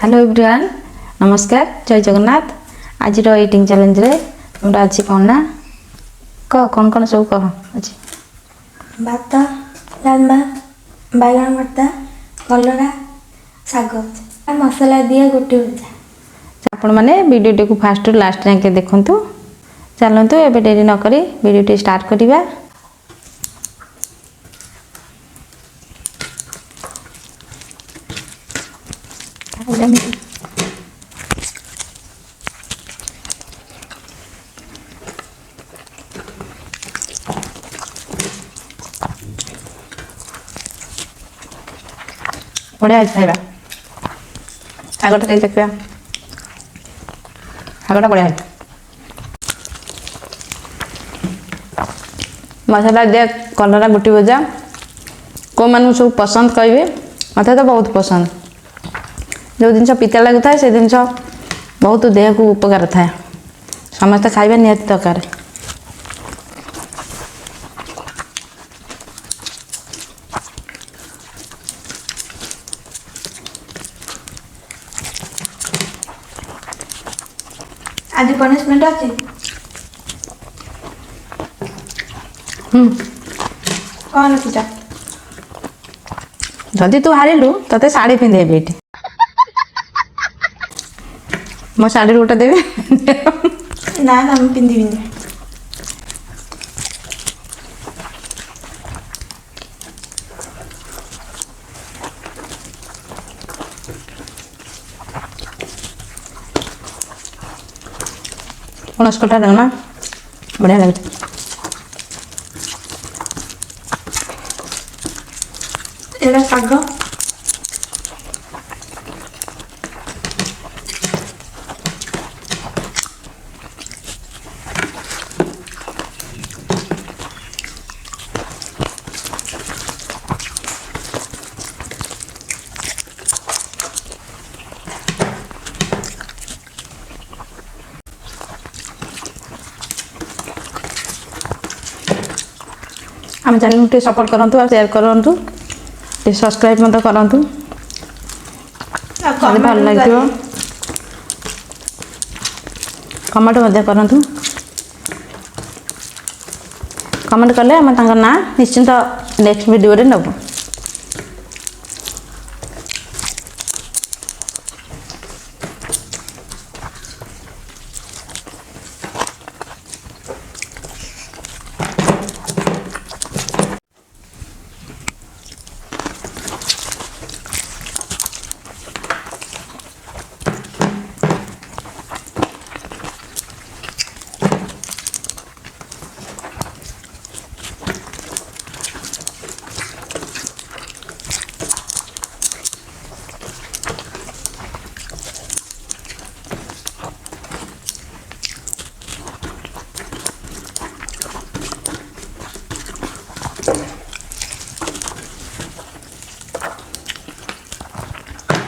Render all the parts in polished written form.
Hello everyone नमस्कार जय जगन्नाथ आज इटिंग चैलेंज रे हमरा अछि कोन ना कह कौन कौन सब कह अछि भात डालमा बैगन भर्ता कलरा शाग मसला दिए गोटे भजा आपण माने वीडियो को फास्ट टू लास्ट जाके देखंतु चलंतु एबे देरी न करी वीडियो स्टार्ट करिबा। बढ़िया खाइबा आगटा खाइ देखिबा आगटा बढ़िया मसाला दे कलरा गुटी भजा को मानु सब पसंद कहिबे मते तो बहुत पसंद जो दिन पिता लागु थाए से दिन बहुत देह को उपकार थाए समस्त खाइबा नियत दरकार। आज पनिशमेंट अछि कौन पूजा जदि तू हारिलु तते साड़ी पिंधेबे एठी मो साड़ी गोटा देबे ना ना हम पिंधिबिनी पनसकटा देना बढ़िया लगे एला शाग आम चैनल को सपोर्ट करंतु और शेयर करंतु सब्सक्राइब मत करंतु भल लगे कमेंट मत करंतु कमेंट कले हम तांकर ना निश्चिंत नेक्स्ट वीडियो रे नबो।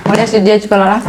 बढ़िया सीझे कलरा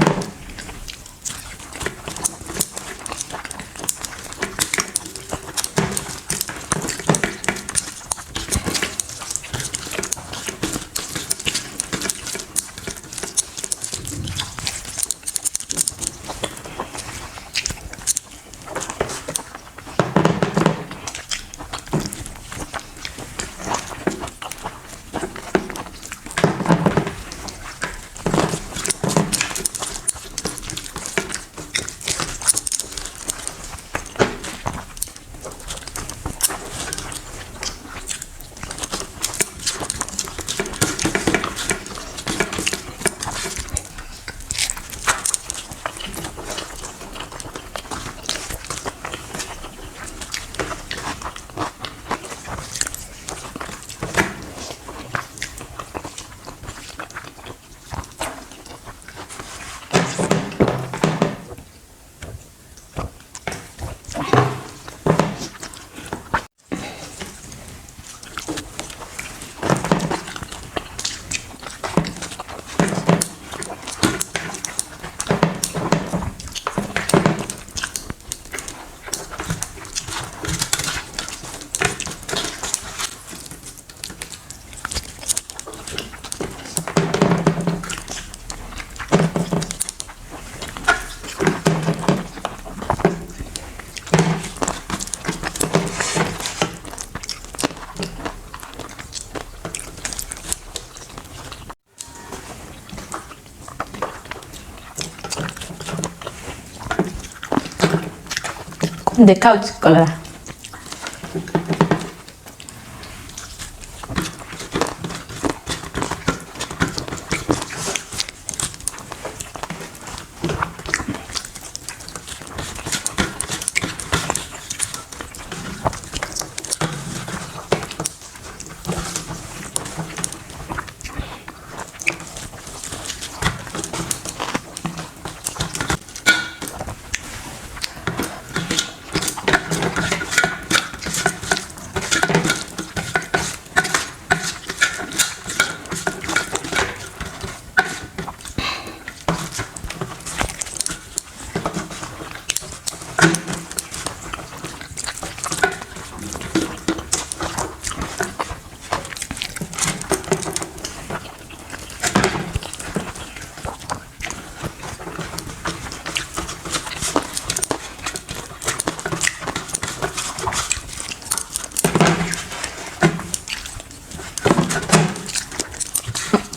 ଦେଖାଉଛି କଲରା।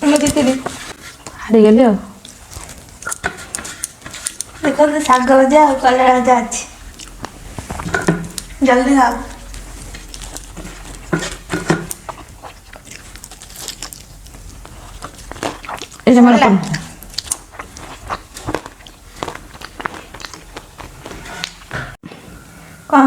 ମୁଁ ଜିତିଲି। ହାରିଗଲି ଆଉ। ଦେଖନ୍ତୁ ଶାଗ ଭଜା ଆଉ କଲରା ଭଜା ଅଛି। ଜଲ୍ଦି ଖାଅ। ଏଇଟା ମୋର ହେଲା। କଣ